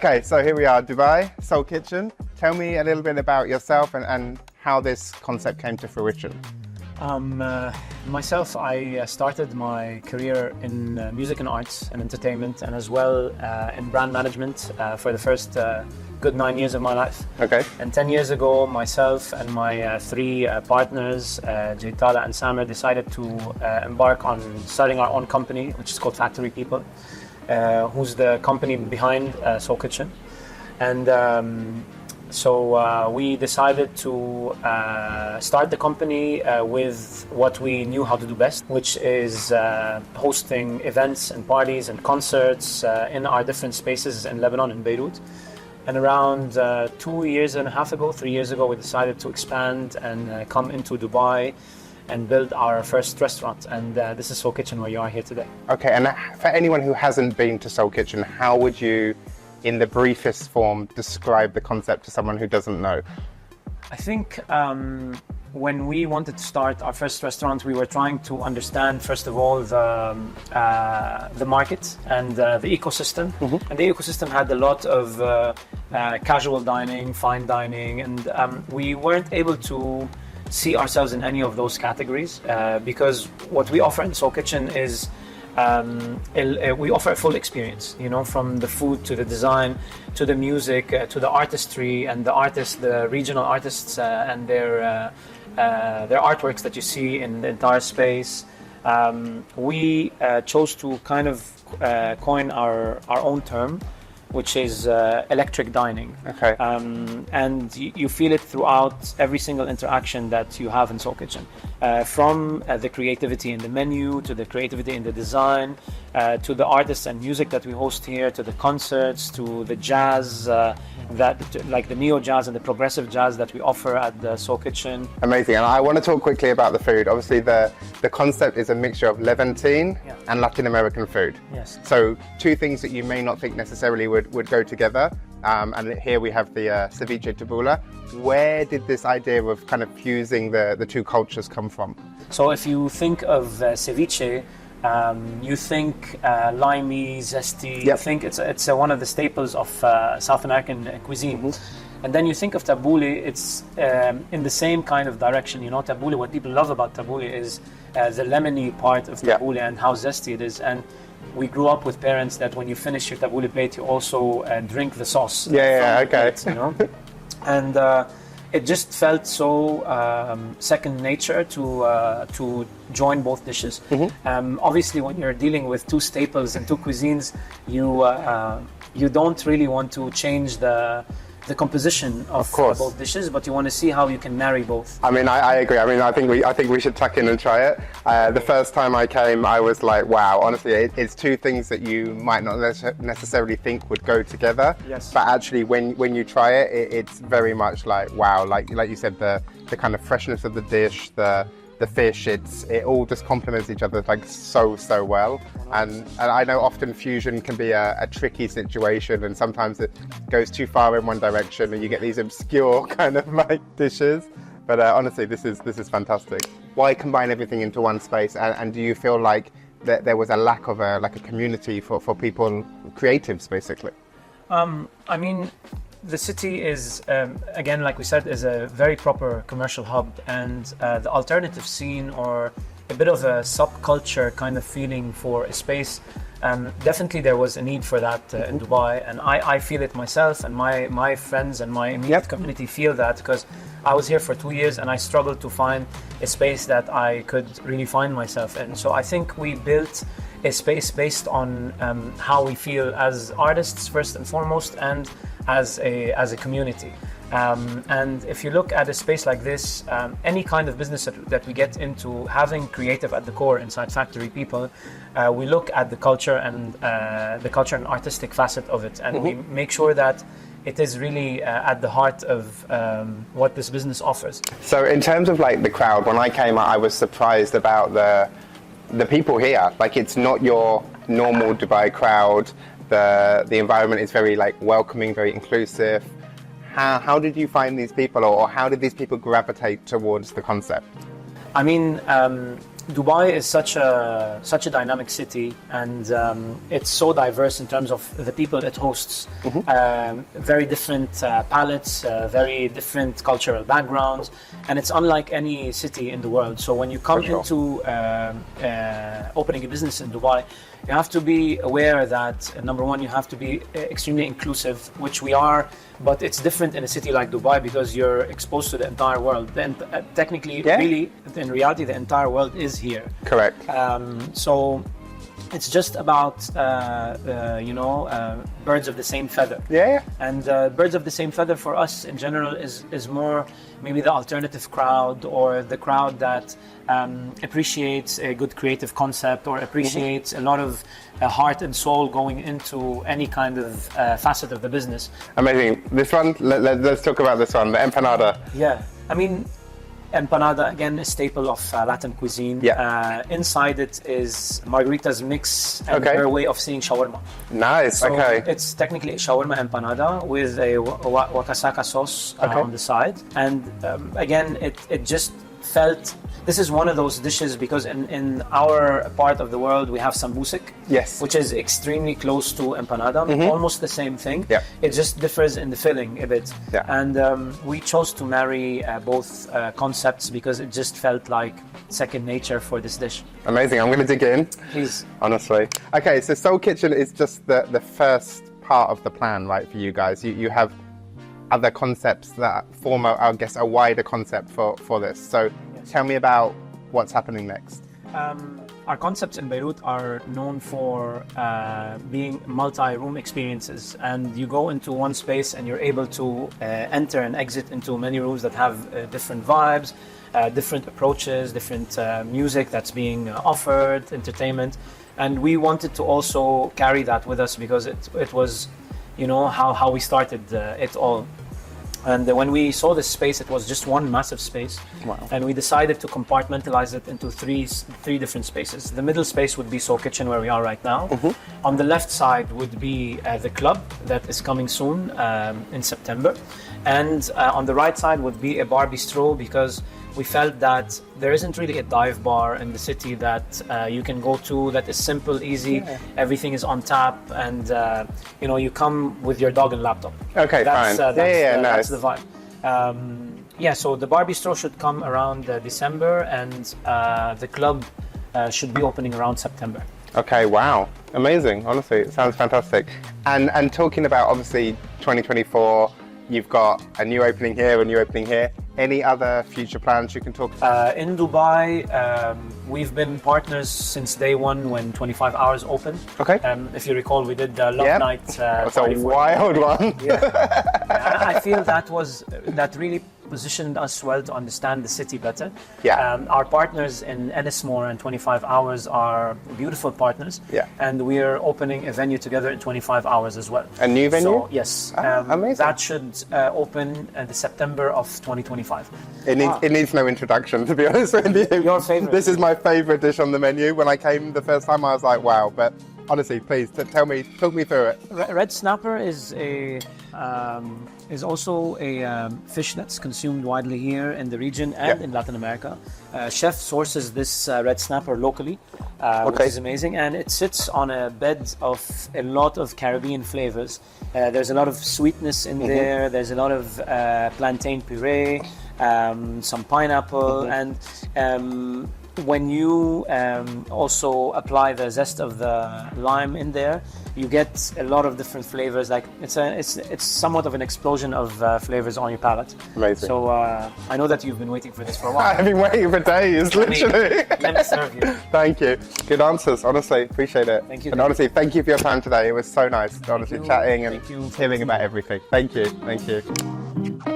Okay, so here we are, Dubai, Soul Kitchen. Tell me a little bit about yourself and how this concept came to fruition. Myself, I started my career in music and arts and entertainment, and as well in brand management for the first good 9 years of my life. Okay. And 10 years ago, myself and my three partners, Jaitala and Samer, decided to embark on starting our own company, which is called Factory People, who's the company behind Soul Kitchen. And so we decided to start the company with what we knew how to do best, which is hosting events and parties and concerts in our different spaces in Lebanon and Beirut. And around 2 years and a half ago, 3 years ago, we decided to expand and come into Dubai and build our first restaurant. And this is Soul Kitchen, where you are here today. Okay, and for anyone who hasn't been to Soul Kitchen, how would you, in the briefest form, describe the concept to someone who doesn't know? I think when we wanted to start our first restaurant, we were trying to understand, first of all, the market and the ecosystem. Mm-hmm. And the ecosystem had a lot of casual dining, fine dining, and we weren't able to see ourselves in any of those categories because what we offer in Soul Kitchen is we offer a full experience, you know, from the food to the design to the music to the artistry and the artists, the regional artists and their artworks that you see in the entire space. We chose to kind of coin our own term, which is electric dining. Okay. And you feel it throughout every single interaction that you have in Soul Kitchen. From the creativity in the menu, to the creativity in the design, to the artists and music that we host here, to the concerts, to the jazz, like the neo-jazz and the progressive jazz that we offer at the Soul Kitchen. Amazing, and I want to talk quickly about the food. Obviously the concept is a mixture of Levantine and Latin American food. Yes. So two things that you may not think necessarily would go together. And here we have the ceviche tabbouleh. Where did this idea of kind of fusing the two cultures come from? So if you think of ceviche, you think limey, zesty. Yep. You think it's one of the staples of South American cuisine. Mm-hmm. And then you think of tabbouleh, it's in the same kind of direction. You know, tabbouleh, what people love about tabbouleh is the lemony part of tabbouleh and how zesty it is. And we grew up with parents that when you finish your tabbouleh plate, you also drink the sauce. Okay. Plate, you know? And it just felt so second nature to join both dishes. Mm-hmm. Obviously, when you're dealing with two staples and two cuisines, you don't really want to change the composition of both dishes, but you want to see how you can marry both. I mean, I agree. I mean, I think we should tuck in and try it. The first time I came, I was like, wow. Honestly, it's two things that you might not necessarily think would go together. Yes. But actually, when you try it, it's very much like wow. Like you said, the kind of freshness of the dish, the fish, it all just complements each other like so well. And I know often fusion can be a tricky situation, and sometimes it goes too far in one direction and you get these obscure kind of like dishes. But honestly, this is fantastic. Why combine everything into one space? And do you feel like that there was a lack of a community for people, creatives basically? I mean, the city is, again, like we said, is a very proper commercial hub, and the alternative scene, or a bit of a subculture kind of feeling for a space, definitely there was a need for that in Dubai, and I feel it myself, and my friends and my immediate community feel that, because I was here for 2 years and I struggled to find a space that I could really find myself in. So I think we built a space based on how we feel as artists first and foremost, and as a community. And if you look at a space like this, any kind of business that we get into, having creative at the core inside Factory People, we look at the culture and artistic facet of it, and we make sure that it is really at the heart of what this business offers. So in terms of like the crowd, when I came out, I was surprised about the people here. Like, it's not your normal Dubai crowd. The environment is very like welcoming, very inclusive. How did you find these people, or how did these people gravitate towards the concept? I mean, Dubai is such a dynamic city, and it's so diverse in terms of the people it hosts. Very different palates, very different cultural backgrounds, and it's unlike any city in the world. So when you come into opening a business in Dubai, you have to be aware that number one, you have to be extremely inclusive, which we are, but it's different in a city like Dubai because you're exposed to the entire world. Then technically, really, in reality, the entire world is here. Correct. So it's just about birds of the same feather. And birds of the same feather for us in general is more maybe the alternative crowd, or the crowd that appreciates a good creative concept, or appreciates a lot of heart and soul going into any kind of facet of the business. Amazing. This one, let's talk about this one, the empanada. Yeah, I mean, empanada, again, a staple of Latin cuisine. Inside it is Margarita's mix and her way of seeing shawarma. Nice, so it's technically a shawarma empanada with a wakasaka sauce on the side. And again, it just felt, this is one of those dishes because in our part of the world we have sambusik, which is extremely close to empanada, almost the same thing. It just differs in the filling a bit. And we chose to marry both concepts because it just felt like second nature for this dish. Amazing. I'm going to dig in. Please. Honestly. Okay, so Soul Kitchen is just the first part of the plan, right, for you guys. You have other concepts that form, I guess, a wider concept for this. So tell me about what's happening next. Our concepts in Beirut are known for being multi-room experiences, and you go into one space and you're able to enter and exit into many rooms that have different vibes, different approaches, different music that's being offered, entertainment. And we wanted to also carry that with us because it was, how we started it all. And when we saw this space, it was just one massive space. And we decided to compartmentalize it into three different spaces. The middle space would be Soul Kitchen, where we are right now. On the left side would be the club that is coming soon in September. And on the right side would be a bar bistro, because we felt that there isn't really a dive bar in the city that you can go to that is simple, easy, everything is on tap, and you come with your dog and laptop. Okay, that's, fine. That's the vibe. So the bar bistro should come around December, and the club should be opening around September. Okay, wow. Amazing. Honestly, it sounds fantastic. And talking about, obviously, 2024, you've got a new opening here, a new opening here. Any other future plans you can talk about? In Dubai, we've been partners since day one when 25 Hours opened. If you recall, we did the Love Night. That's a wild one. I feel that really positioned us well to understand the city better. Our partners in Ennismore and 25 Hours are beautiful partners. And we're opening a venue together in 25 Hours as well. A new venue? So, yes. Amazing. That should open in the September of 2025. It needs no introduction, to be honest with you. Your favorite? This is my favorite dish on the menu. When I came the first time, I was like, wow. But honestly, please talk me through it. Red snapper is also a fish that's consumed widely here in the region and in Latin America. Chef sources this red snapper locally, which is amazing, and it sits on a bed of a lot of Caribbean flavors. There's a lot of sweetness in there. There's a lot of plantain puree, some pineapple, and when you also apply the zest of the lime in there, you get a lot of different flavors. Like it's somewhat of an explosion of flavors on your palate. Amazing. So I know that you've been waiting for this for a while. I've been waiting for days, literally. Let me serve you. Thank you. Good answers, honestly. Appreciate it. Thank you. And honestly, thank you for your time today. It was so nice, honestly, chatting and hearing about everything. Thank you. Thank you.